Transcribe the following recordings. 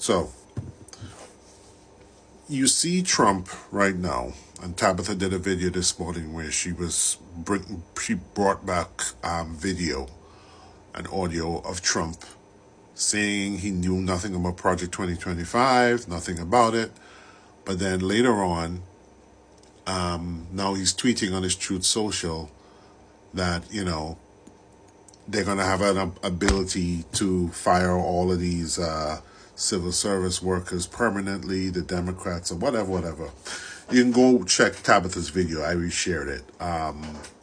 So, you see Trump right now, and Tabitha did a video this morning where she brought back video and audio of Trump saying he knew nothing about Project 2025, nothing about it. But then later on, now he's tweeting on his Truth Social that, they're going to have an ability to fire all of these civil service workers permanently, the Democrats, or whatever. You can go check Tabitha's video. I reshared it.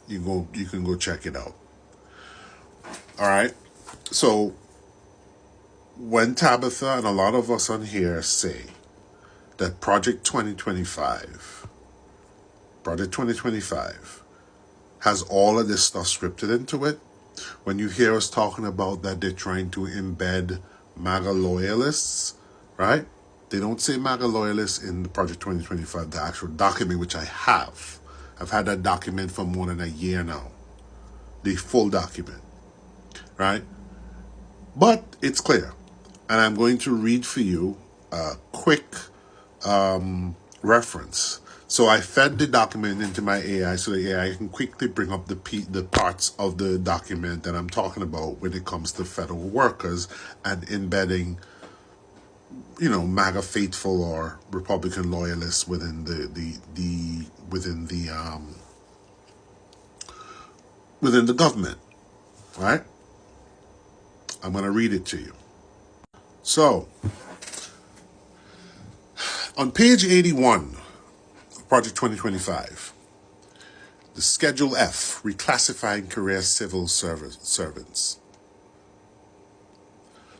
You can go check it out. All right. So when Tabitha and a lot of us on here say that Project 2025 has all of this stuff scripted into it, when you hear us talking about that they're trying to embed MAGA loyalists, right? They don't say MAGA loyalists in the Project 2025, the actual document, which I have. I've had that document for more than a year now. The full document, right? But it's clear. And I'm going to read for you a quick reference. So I fed the document into my AI so the AI can quickly bring up the parts of the document that I'm talking about when it comes to federal workers and embedding, MAGA faithful or Republican loyalists within the government, right? I'm going to read it to you. So, on page 81, Project 2025, the Schedule F, reclassifying career civil servants.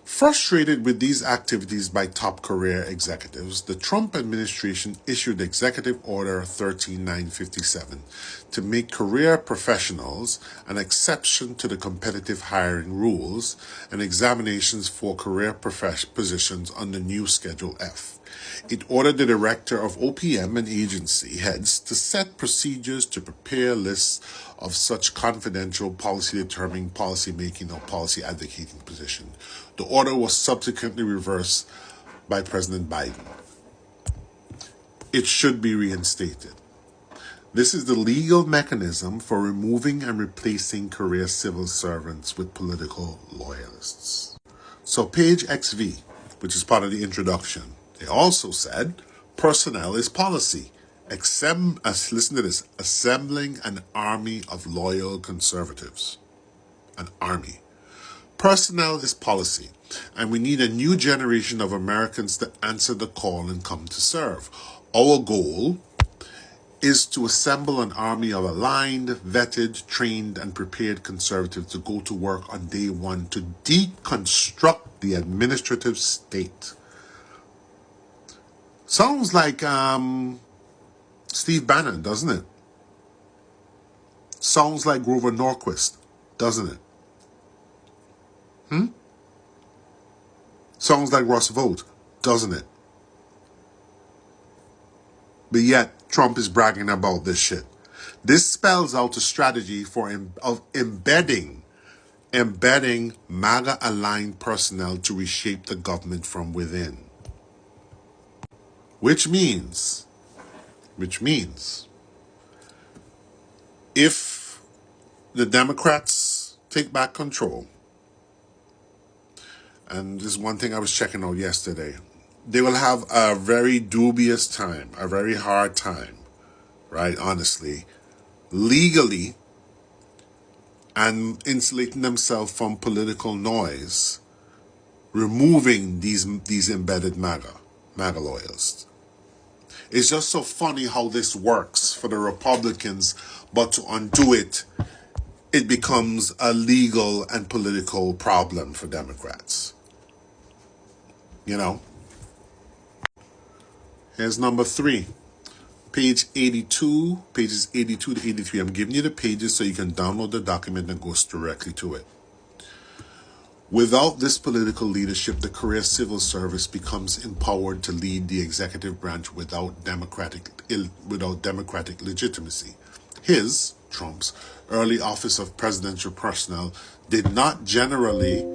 Frustrated with these activities by top career executives, the Trump administration issued Executive Order 13957 to make career professionals an exception to the competitive hiring rules and examinations for career positions under new Schedule F. It ordered the director of OPM and agency heads to set procedures to prepare lists of such confidential policy-determining, policy-making, or policy-advocating position. The order was subsequently reversed by President Biden. It should be reinstated. This is the legal mechanism for removing and replacing career civil servants with political loyalists. So page XV, which is part of the introduction, they also said, personnel is policy. Listen to this, assembling an army of loyal conservatives. An army. Personnel is policy, and we need a new generation of Americans to answer the call and come to serve. Our goal is to assemble an army of aligned, vetted, trained, and prepared conservatives to go to work on day one to deconstruct the administrative state. Sounds like Steve Bannon, doesn't it? Sounds like Grover Norquist, doesn't it? Sounds like Russ Vought, doesn't it? But yet, Trump is bragging about this shit. This spells out a strategy of embedding MAGA-aligned personnel to reshape the government from within. Which means, if the Democrats take back control, and this is one thing I was checking out yesterday, they will have a very dubious time, a very hard time, right, honestly, legally, and insulating themselves from political noise, removing these embedded MAGA loyalists. It's just so funny how this works for the Republicans, but to undo it, it becomes a legal and political problem for Democrats. Here's number 3. Pages 82 to 83. I'm giving you the pages so you can download the document and go directly to it. Without this political leadership, the career civil service becomes empowered to lead the executive branch without democratic legitimacy. Trump's, early office of presidential personnel did not generally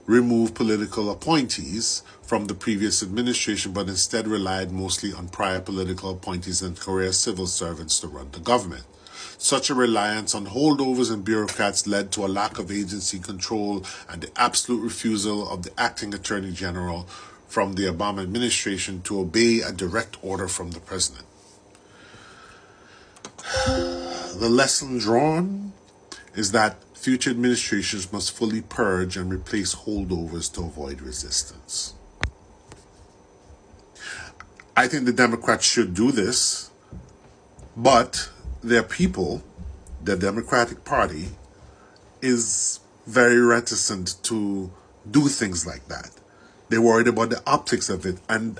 remove political appointees from the previous administration, but instead relied mostly on prior political appointees and career civil servants to run the government. Such a reliance on holdovers and bureaucrats led to a lack of agency control and the absolute refusal of the acting Attorney General from the Obama administration to obey a direct order from the president. The lesson drawn is that future administrations must fully purge and replace holdovers to avoid resistance. I think the Democrats should do this, but their people, the Democratic Party, is very reticent to do things like that. They're worried about the optics of it, and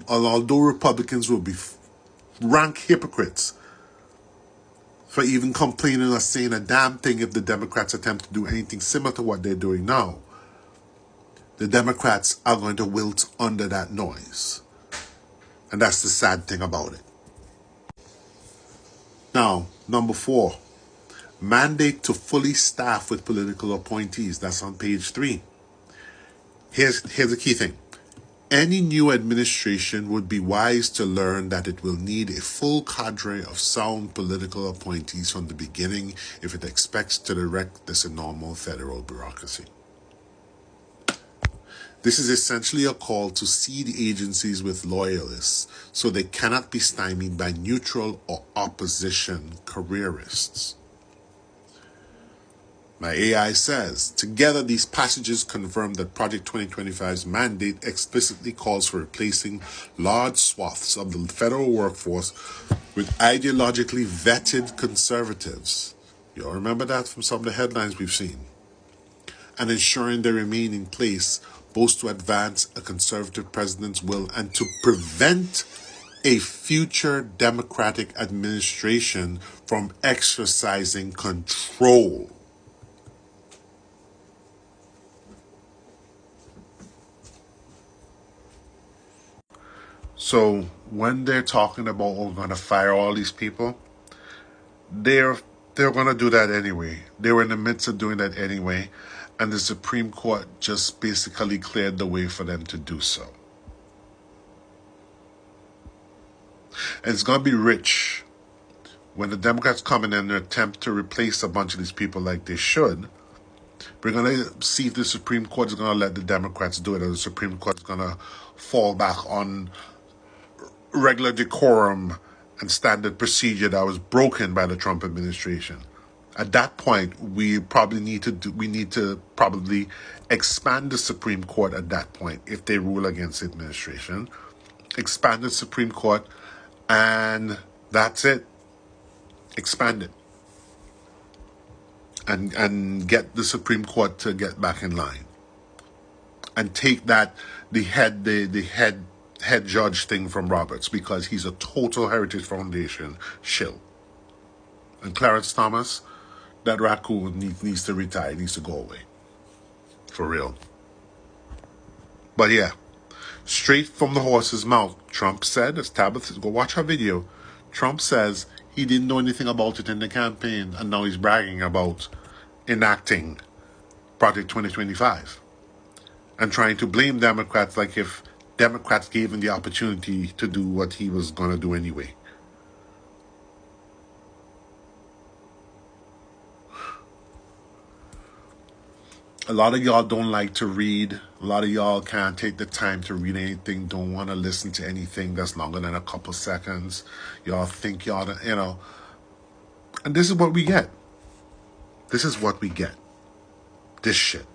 although Republicans will be rank hypocrites for even complaining or saying a damn thing if the Democrats attempt to do anything similar to what they're doing now, the Democrats are going to wilt under that noise. And that's the sad thing about it. Now, number 4, mandate to fully staff with political appointees. That's on page 3. Here's the key thing. Any new administration would be wise to learn that it will need a full cadre of sound political appointees from the beginning if it expects to direct this enormous federal bureaucracy. This is essentially a call to seed agencies with loyalists so they cannot be stymied by neutral or opposition careerists. My AI says, together these passages confirm that Project 2025's mandate explicitly calls for replacing large swaths of the federal workforce with ideologically vetted conservatives. You all remember that from some of the headlines we've seen. And ensuring they remain in place both to advance a conservative president's will and to prevent a future Democratic administration from exercising control. So when they're talking about, we're going to fire all these people, they're going to do that anyway. They were in the midst of doing that anyway. And the Supreme Court just basically cleared the way for them to do so. And it's going to be rich when the Democrats come in and attempt to replace a bunch of these people like they should. We're going to see if the Supreme Court is going to let the Democrats do it, or the Supreme Court is going to fall back on regular decorum and standard procedure that was broken by the Trump administration. At that point, we need to probably expand the Supreme Court at that point if they rule against the administration. Expand the Supreme Court, and that's it. Expand it. And get the Supreme Court to get back in line. And take that, the head judge thing from Roberts, because he's a total Heritage Foundation shill. And Clarence Thomas, that raccoon needs to retire, needs to go away. For real. But yeah, straight from the horse's mouth, Trump said, as Tabitha, go watch her video, Trump says he didn't know anything about it in the campaign, and now he's bragging about enacting Project 2025 and trying to blame Democrats like if Democrats gave him the opportunity to do what he was going to do anyway. A lot of y'all don't like to read. A lot of y'all can't take the time to read anything, don't want to listen to anything that's longer than a couple seconds. Y'all think y'all, and this is what we get. This is what we get. This shit.